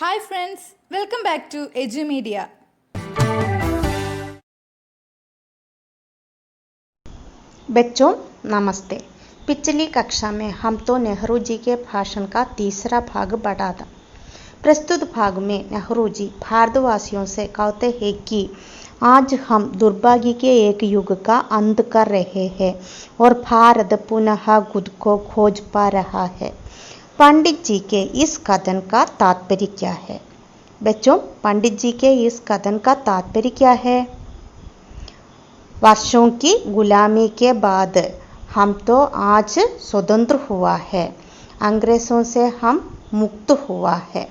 Hi friends, welcome back to EduMedia. बच्चों नमस्ते। पिछली कक्षा में हम तो नेहरू जी के भाषण का तीसरा भाग पढ़ा था। प्रस्तुत भाग में नेहरू जी भारतवासियों से कहते हैं कि आज हम दुर्भाग्य के एक युग का अंत कर रहे हैं और भारत पुनः खुद को खोज पा रहा है। पंडित जी के इस कथन का तात्पर्य क्या है? बच्चों, पंडित जी के इस कथन का तात्पर्य क्या है? वर्षों की गुलामी के बाद हम तो आज स्वतंत्र हुआ है, अंग्रेजों से हम मुक्त हुआ है,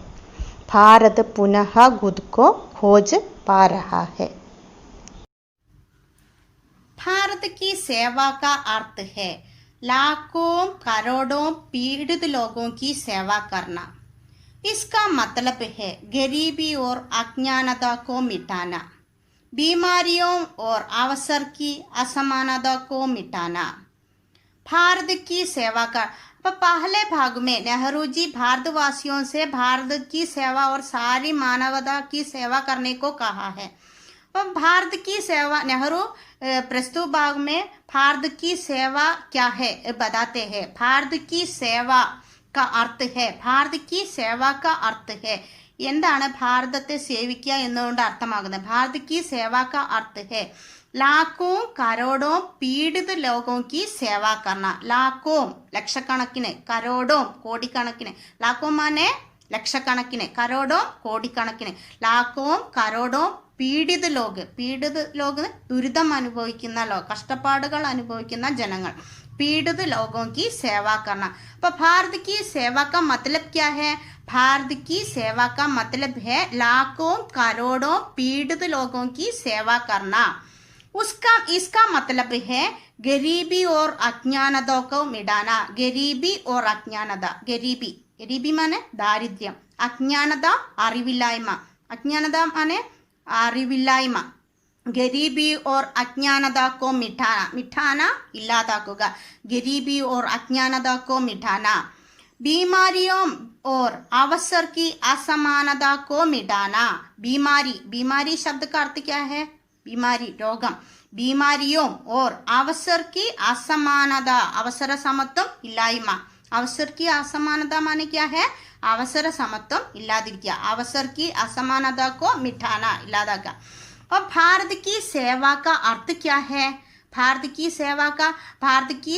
भारत पुनः खुद को खोज पा रहा है। भारत की सेवा का अर्थ है लाखों करोड़ों पीड़ित लोगों की सेवा करना। इसका मतलब है गरीबी और अज्ञानता को मिटाना, बीमारियों और अवसर की असमानता को मिटाना। भारत की सेवा का पहले भाग में नेहरू जी भारतवासियों से भारत की सेवा और सारी मानवता की सेवा करने को कहा है। भारत की सेवा नेहरू प्रस्तुत भाग में भारत की सेवा क्या है बताते हैं। भारत की सेवा का अर्थ है, भारत की सेवा का अर्थ है എന്താണ് ഭാരതത്തെ സേവിക്കുക എന്നുകൊണ്ട് അർത്ഥമാകുന്നത്? ഭാരത് की सेवा का अर्थ है लाखों करोड़ों पीड़ित लोगों की सेवा करना। लाखों ലക്ഷക്കണക്കിന്, കരോടോ കോടിക്കണക്കിന്, ലാഖോ മാനെ ലക്ഷക്കണക്കിന്, കരോടോ കോടിക്കണക്കിന്, ലാഖോ കരോടോ പീഡിത ലോക് ദുരിതം അനുഭവിക്കുന്ന കഷ്ടപ്പാടുകൾ അനുഭവിക്കുന്ന ജനങ്ങൾ, पीड़ित लोगों की सेवा करना। तो भारत की सेवा का मतलब क्या है? भारत की सेवा का मतलब है लाखों करोड़ों पीड़ित लोगों की सेवा करना। इसका मतलब है गरीबी और अज्ञानता को मिटाना। गरीबी और अज्ञानता, गरीबी माने दारिद्र्യം, अज्ञानता അറിവില്ലായ്മ, अज्ञानता माने അറിവില്ലായ്മ, गरीबी और अज्ञानता को मिटाना इलादाकुगा, गरीबी और अज्ञानता को मिटाना। बीमारियों और अवसर की असमानता को मिटाना। बीमारी शब्द का अर्थ क्या है? बीमारी रोगम। बीमारियों और अवसर की असमानता, अवसर समत्वम इलाइमा। अवसर की असमानता माने क्या है? अवसर समत्वम इलादिरिक्या, अवसर की असमानता को मिटाना इलादागा। और भारत की सेवा का अर्थ क्या है? भारत की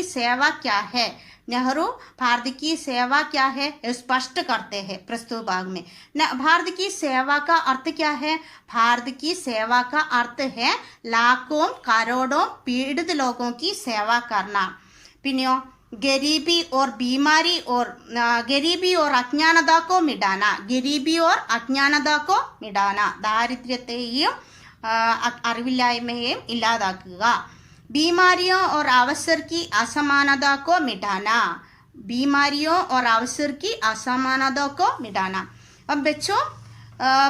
सेवा क्या है? नेहरू भारत की सेवा क्या है स्पष्ट करते हैं प्रस्तुत भाग में। भारत की सेवा का अर्थ क्या है? भारत की सेवा का अर्थ है लाखों करोड़ों पीड़ित लोगों की सेवा करना। पिनियो गरीबी और बीमारी और गरीबी और अज्ञानता को मिटाना, गरीबी और अज्ञानता को मिटाना, दारिद्र्यത്തെയും അറിവില്ലായ്മയെയും ഇല്ലാതാക്കുക। बीमारियों और अवसर की असमानता को मिटाना, बीमारियों और अवसर की असमानता को मिटाना। अब बच्चों,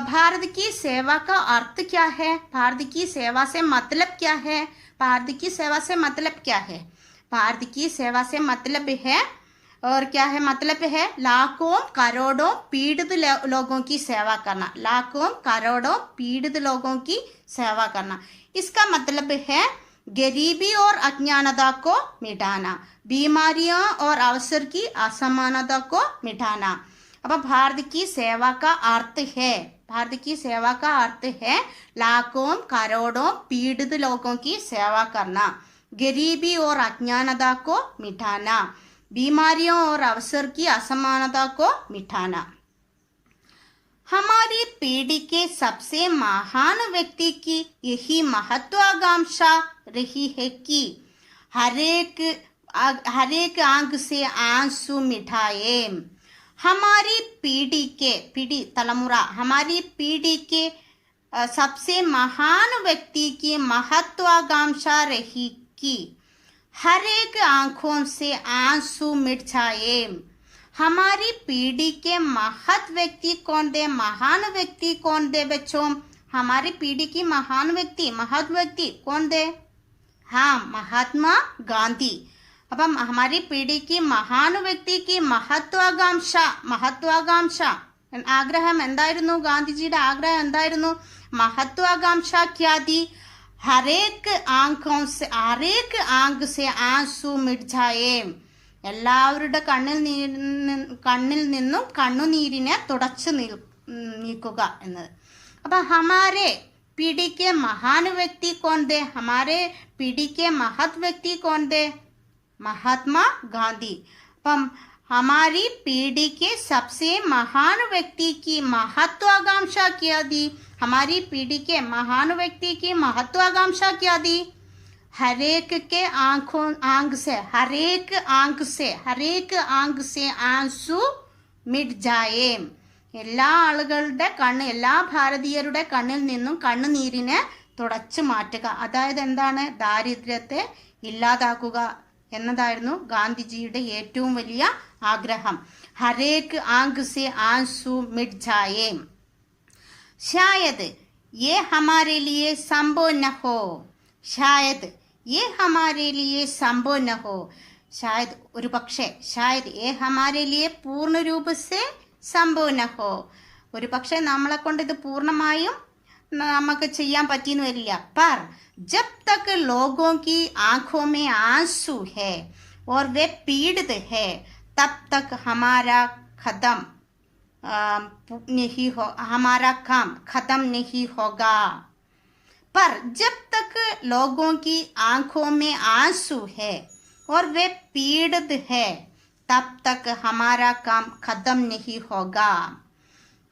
भारत की सेवा का अर्थ क्या है? भारत की सेवा से मतलब क्या है? भारत की सेवा से मतलब क्या है? भारत की सेवा से मतलब है और क्या है? मतलब है लाखों करोड़ों पीड़ित लोगों की सेवा करना, लाखों करोड़ों पीड़ित लोगों की सेवा करना। इसका मतलब है गरीबी और अज्ञानता को मिटाना, बीमारियों और अवसर की असमानता को मिटाना। अब भारत की सेवा का अर्थ है, भारत की सेवा का अर्थ है लाखों करोड़ों पीड़ित लोगों की सेवा करना, गरीबी और अज्ञानता को मिटाना, बीमारियों और अवसर की असमानता को मिटाना। हमारी पीढ़ी के सबसे महान व्यक्ति की यही महत्वाकांक्षा रही है कि हर एक आंख से आंसू मिठाए। हमारी पीढ़ी तलमुरा, हमारी पीढ़ी के सबसे महान व्यक्ति की महत्वाकांक्षा रही कि हर एक आंखों से आंसू मिट जाए। हमारी पीढ़ी के महत व्यक्ति कौन थे? महान व्यक्ति कौन थे बच्चों? हमारी पीढ़ी की महान व्यक्ति, महत व्यक्ति कौन थे? हाँ, महात्मा गांधी। अब हम हमारी पीढ़ी की महान व्यक्ति की महत्वाकांक्षा ആഗ്രഹം എന്തായിരുന്നു? ഗാന്ധിജിയുടെ ആഗ്രഹം എന്തായിരുന്നു? മഹത്വാകാംക്ഷ ക്യാതി ഹരേക്ക് ആങ്ക് സെ ആൻസു മിട്ട് ജായേ. എല്ലാവരുടെ കണ്ണിൽ നിന്നും കണ്ണുനീരിനെ തുടച്ചു നീക്കുക എന്നത്. അപ്പൊ ഹമാരെ पीढ़ी के महान व्यक्ति कौन थे? हमारे पीढ़ी के महत व्यक्ति कौन थे? महात्मा गांधी. അപ്പം हमारी पीढ़ी के सबसे महान व्यक्ति की महत्वाकांक्षा क्या थी? हमारी पीढ़ी के महान व्यक्ति की महत्वाकांक्षा क्या थी? हरेक के आंख से आंसू मिट जाए. എല്ലാ ആളുകളുടെ എല്ലാ ഭാരതീയരുടെ കണ്ണിൽ നിന്നും കണ്ണുനീരിനെ തുടച്ചു മാറ്റുക. അതായത് എന്താണ്? ദാരിദ്ര്യത്തെ ഇല്ലാതാക്കുക എന്നതായിരുന്നു ഗാന്ധിജിയുടെ ഏറ്റവും വലിയ ആഗ്രഹം. ഹരേക്ക് ആങ്ക് സെ ആൻസു മിട്ട് ജായേ. शायद ये हमारे लिए संभव न हो. शायद ये हमारे लिए संभव न हो. शायद ഒരു പക്ഷേ शायद ये हमारे लिए पूर्ण रूप से संभव न हो. ഒരു പക്ഷേ നമ്മളെ കൊണ്ട് ഇത് പൂർണ്ണമായും നമുക്ക് ചെയ്യാൻ പറ്റിയെന്ന് വരില്ല. पर जब तक लोगों की आंखों में आंसू है और वे पीड़ित है तब तक हमारा काम खत्म नहीं होगा. पर जब तक लोगों की आंखों में आंसू है और वे पीड़ित है तब तक हमारा काम खत्म नहीं होगा.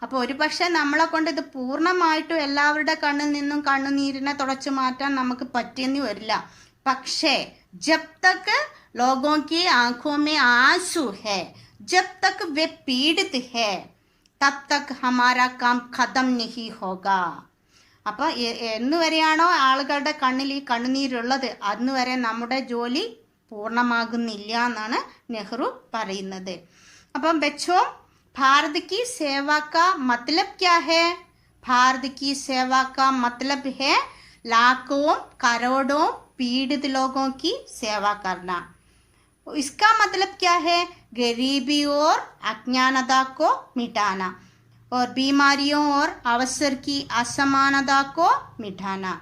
അപ്പോൾ ഒരു പക്ഷെ നമ്മളെ കൊണ്ട് ഇത് പൂർണ്ണമായിട്ടും എല്ലാവരുടെ കണ്ണിൽ നിന്നും കണ്ണുനീരിനെ തുടച്ചു മാറ്റാൻ നമുക്ക് പറ്റിയെന്ന് വരില്ല. പക്ഷേ जब तक लोगों की आंखों में आंसू है, जब तक वे पीड़ित है, तब तक हमारा काम खत्म नहीं होगा. അപ്പോൾ എന്ന് വരെയാണോ ആളുകളുടെ കണ്ണിൽ ഈ കണ്ണുനീരുള്ളത് അന്ന് വരെ നമ്മുടെ ജോലി പൂർണ്ണമാകുന്നില്ല എന്നാണ് നെഹ്റു പറയുന്നത്. അപ്പം ബച്ചോ, भारत की सेवा का मतलब क्या है? भारत की सेवा का मतलब है लाखों करोड़ों पीड़ित लोगों की सेवा करना. इसका मतलब क्या है? गरीबी और अज्ञानता को मिटाना और बीमारियों और अवसर की असमानता को मिटाना.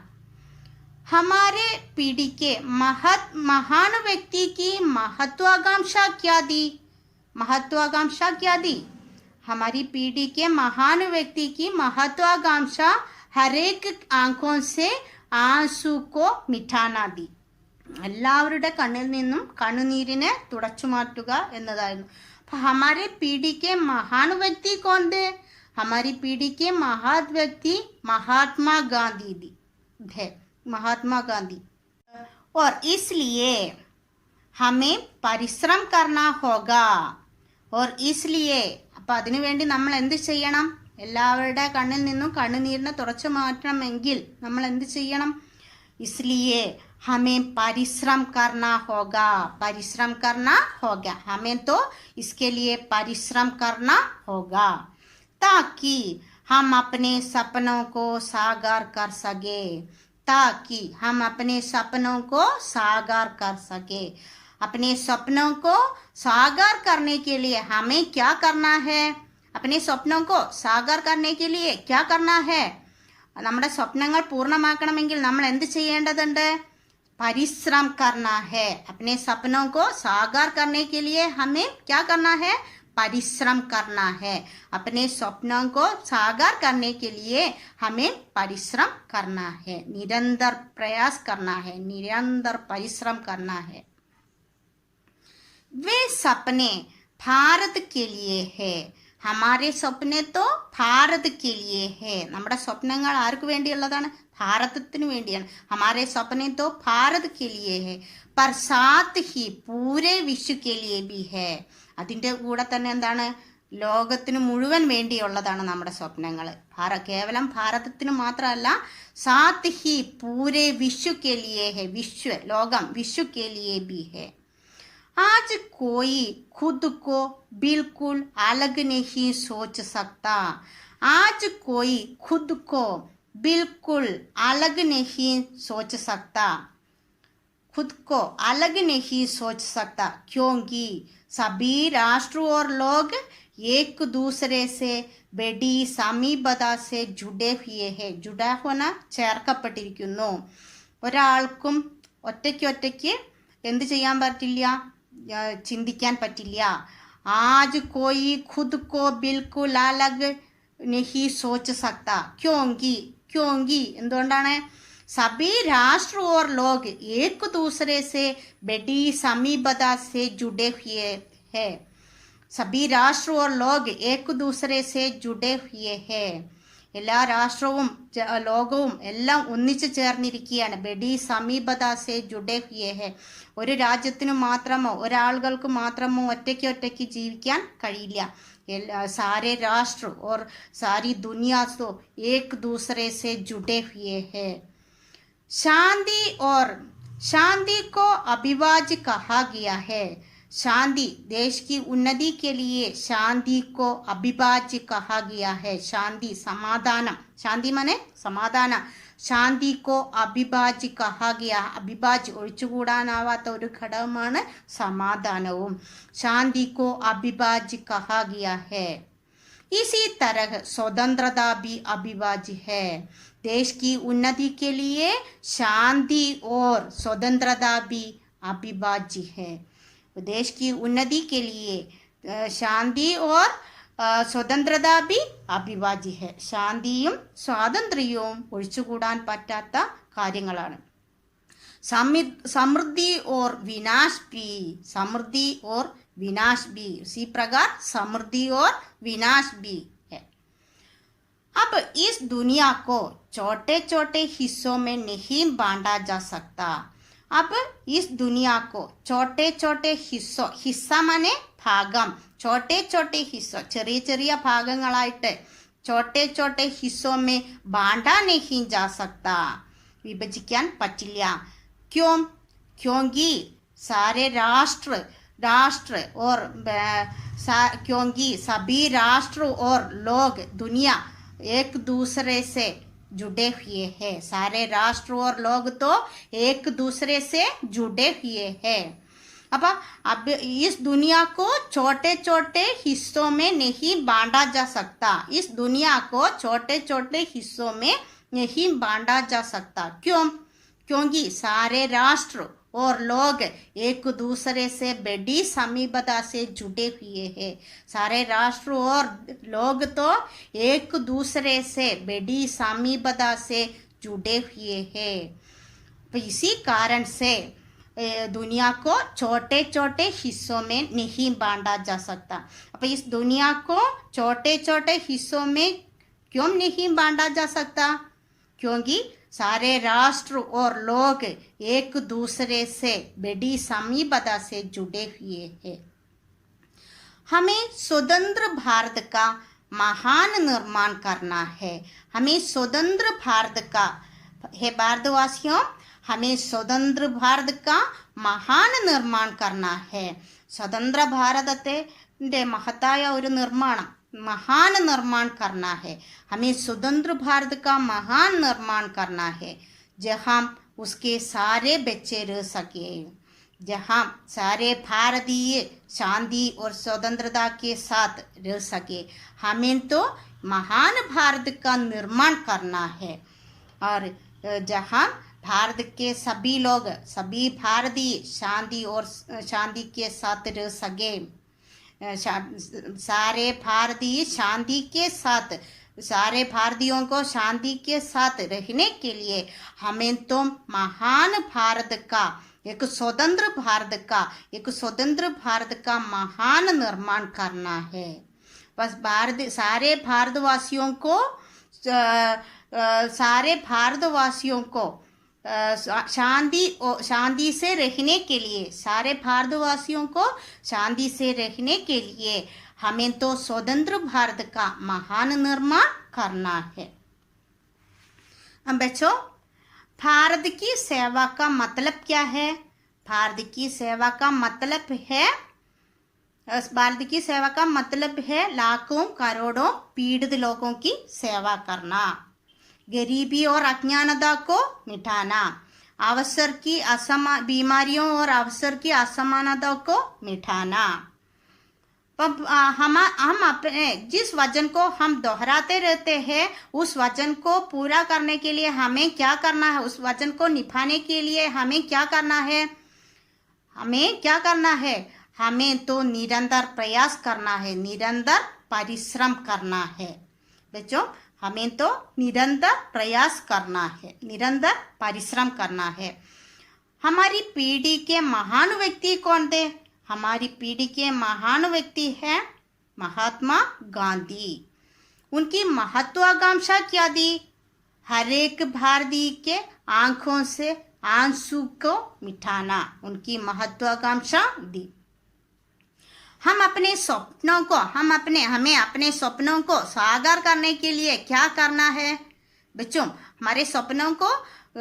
हमारे पीढ़ी के महान व्यक्ति की महत्वाकांक्षा क्या थी? महत्वाकांक्षा क्या थी? हमारी पीढ़ी के महान व्यक्ति की महत्वाकांक्षा हर एक आंखों से आंसू को मिटाना थी. എല്ലാവരുടെ കണ്ണിൽ നിന്നും കണ്ണുനീരിനെ തുടച്ചു മാറ്റുക എന്നതായിരുന്നു. हमारे पीढ़ी के महान व्यक्ति कौन थे? हमारी पीढ़ी के महान व्यक्ति महात्मा गांधी थे. महात्मा गांधी. और इसलिए हमें परिश्रम करना होगा. और इसलिए അപ്പം അതിനുവേണ്ടി നമ്മൾ എന്ത് ചെയ്യണം? എല്ലാവരുടെ കണ്ണിൽ നിന്നും കണ്ണുനീരിനെ തുടച്ചു മാറ്റണമെങ്കിൽ നമ്മൾ എന്ത് ചെയ്യണം? इसलिए हमें परिश्रम करना होगा. परिश्रम करना होगा. हमें तो इसके लिए परिश्रम करना होगा ताकि हम अपने सपनों को साकार कर सके. ताकि हम अपने सपनों को साकार कर सके. अपने सपनों को साकार करने के लिए हमें क्या करना है? अपने सपनों को साकार करने के लिए क्या करना है? നമ്മുടെ സ്വപ്നങ്ങൾ പൂർണ്ണമാക്കണമെങ്കിൽ നമ്മൾ എന്ത് ചെയ്യേണ്ടതുണ്ട്? പരിശ്രम करना है. अपने सपनों को साकार करने के लिए हमें क्या करना है? परिश्रम करना है. अपने सपनों को साकार करने के लिए हमें परिश्रम करना है. निरंतर प्रयास करना है. निरंतर परिश्रम करना है. वे सपने भारत के लिए है. हमारे सपने तो भारत के लिए है. നമ്മുടെ സ്വപ്നങ്ങൾ ആർക്ക് വേണ്ടിയുള്ളതാണ്? ഭാരതത്തിന് വേണ്ടിയാണ്. हमारे सपने तो भारत के लिए है. पर साथ ही पूरे विश्व के लिए भी है. അതിൻ്റെ കൂടെ തന്നെ എന്താണ്? ലോകത്തിന് മുഴുവൻ വേണ്ടിയുള്ളതാണ് നമ്മുടെ സ്വപ്നങ്ങൾ. കേവലം ഭാരതത്തിന് മാത്രമല്ല, സാത്ത് ഹി പൂരെ വിശ്വ के लिए है. വിശ്വ ലോകം വിശ്വ के लिए भी है. आज कोई खुद को बिल्कुल अलग नहीं सोच सकता. आज कोई खुद को बिल्कुल अलग नहीं सोच सकता. खुद को अलग नहीं सोच सकता क्योंकि सभी राष्ट्र और लोग एक दूसरे से बड़ी സമീപത से जुड़े हुए हैं. जुड़ा होना ചേർക്കപ്പെട്ടിരിക്കുന്നു. ഒരാൾക്കും ഒറ്റയ്ക്ക് എന്ത് ചെയ്യാൻ പറ്റില്ല, ചിന്തിക്കാൻ പറ്റില്ല. ആജ് കോയി ഖുദ് കോ ബിൽകുൽ അലഗ് നഹി സോച്ച് സക്ത. ക്യോങ്കി എന്തുകൊണ്ടാണ്? सभी राष्ट्र और लोग एक दूसरे से बड़ी समीपता से जुड़े हुए हैं. सभी राष्ट्र और लोग एक दूसरे से जुड़े हुए हैं. എല്ലാ രാഷ്ട്രവും ലോകവും എല്ലാം ഒന്നിച്ചു ചേർന്നിരിക്കുകയാണ്. ബഡി സമീപത സെ ജുഡേ ഹുയേ ഹെ. ഒരു രാജ്യത്തിനു മാത്രമോ ഒരാളുകൾക്ക് മാത്രമോ ഒറ്റയ്ക്ക് ജീവിക്കാൻ കഴിയില്ല. सारे राष्ट्र और सारी दुनिया तो एक दूसरे से जुड़े हुए हैं. शांति को अभिवाज्य कहा गया है. शांति देश की उन्नति के लिए शांति को अभिवाज्य कहा गया है. शांति समाधान, शांति माने समाधान. ശാന്തി കോ അഭിവാജ്യ കഹാ ഗയ. അഭിവാജ്യ ഒഴിച്ചുകൂടാനാവാത്ത ഒരു ഘടകമാണ് സമാധാനവും. ശാന്തി കോ അഭിവാജ്യ കഹാ ഗയ ഹെ. इसी तरह स्वतंत्रता भी अभिवाज्य है. देश की उन्नति के लिए शांति और स्वतंत्रता भी अभिवाज्य है. देश की उन्नति के लिए शांति और സ്വതന്ത്രത भी അഭിവാജ്യ ഹെ. ശാന്തിയും സ്വാതന്ത്ര്യവും ഒഴിച്ചുകൂടാൻ പറ്റാത്ത കാര്യങ്ങളാണ്. समृद्धि और विनाश भी इसी प्रकार समृद्धि और विनाश भी है. अब इस दुनिया को छोटे हिस्सों में नहीं बांटा जा सकता. अब इस दुनिया को छोटे हिस्सों, हिस्सा माने ഭാഗം, छोटे हिस्सों ചെറിയ ഭാഗങ്ങളായിട്ട് छोटे हिस्सों में बांटा नहीं जा सकता. വിഭജിക്കാൻ പറ്റില്ല. क्योंकि सारे राष्ट्र और क्योंकि सभी राष्ट्र और लोग दुनिया एक दूसरे से जुड़े हुए हैं. सारे राष्ट्र और लोग तो एक दूसरे से जुड़े हुए हैं. अब इस दुनिया को छोटे हिस्सों में नहीं बांटा जा सकता. इस दुनिया को छोटे हिस्सों में नहीं बांटा जा सकता. क्योंकि सारे राष्ट्र और लोग एक दूसरे से बड़ी समीपता से जुड़े हुए हैं. सारे राष्ट्र और लोग तो एक दूसरे से बड़ी समीपता से जुड़े हुए हैं. इसी कारण से दुनिया को छोटे हिस्सों में नहीं बांटा जा सकता. अब इस दुनिया को छोटे हिस्सों में क्यों नहीं बांटा जा सकता? क्योंकि सारे राष्ट्र और लोग एक दूसरे से बड़ी समीपता से जुड़े हुए हैं. हमें स्वतंत्र भारत का महान निर्माण करना है. हमें स्वतंत्र भारत का, हे भारतवासियों, हमें स्वतंत्र भारत का महान निर्माण करना है. സ്വതന്ത്ര ഭാരതത്തിന്റെ മഹത്തായ ഒരു നിർമ്മാണം, महान निर्माण करना है. हमें स्वतंत्र भारत का महान निर्माण करना है. जहाँ उसके सारे बच्चे रह सके, जहाँ सारे भारतीय शांति और स्वतंत्रता के साथ रह सके. हमें तो महान भारत का निर्माण करना है. और जहाँ भारत के सभी लोग, सभी भारतीय शांति के साथ रह सके. सारे भारतीय शांति के साथ, सारे भारतीयों को शांति के साथ रहने के लिए हमें तो महान भारत का, एक स्वतंत्र भारत का महान निर्माण करना है. बस सारे भारतवासियों को शांति से रहने के लिए, सारे भारतवासियों को शांति से रहने के लिए हमें तो स्वतंत्र भारत का महान निर्माण करना है. अब बच्चों, भारत की सेवा का मतलब क्या है? भारत की सेवा का मतलब है लाखों करोड़ों पीड़ित लोगों की सेवा करना. गरीबी और अज्ञानता को मिटाना. बीमारियों और अवसर की असमानता को मिटाना. हम अपने जिस वचन को हम दोहराते रहते हैं उस वचन को पूरा करने के लिए हमें क्या करना है, उस वचन को निभाने के लिए हमें क्या करना है, हमें तो निरंतर प्रयास करना है, निरंतर परिश्रम करना है। बच्चों, हमें तो निरंतर प्रयास करना है, निरंतर परिश्रम करना है। हमारी पीढ़ी के महान व्यक्ति कौन थे? हमारी पीढ़ी के महान व्यक्ति हैं महात्मा गांधी। उनकी महत्वाकांक्षा क्या थी? हर एक भारतीय के आंखों से आंसू को मिटाना, उनकी महत्वाकांक्षा दी। हमें अपने सपनों को साकार करने के लिए क्या करना है? बच्चों, हमारे सपनों को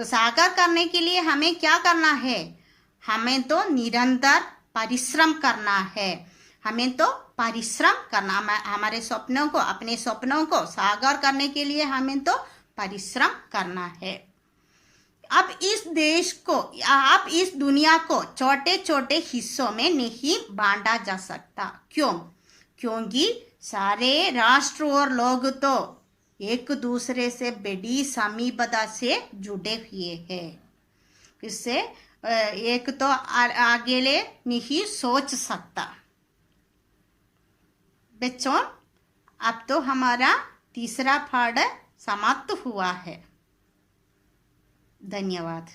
साकार करने के लिए हमें क्या करना है? हमें तो निरंतर परिश्रम करना है, हमें तो परिश्रम करना, हमारे अपने सपनों को साकार करने के लिए हमें तो परिश्रम करना है। अब इस दुनिया को छोटे छोटे हिस्सों में नहीं बांटा जा सकता। क्यों? क्योंकि सारे राष्ट्र और लोग तो एक दूसरे से बड़ी समीपता से जुड़े हुए हैं। इससे एक तो आगे नहीं सोच सकता। बच्चों, अब तो हमारा तीसरा पाठ समाप्त हुआ है। धन्यवाद।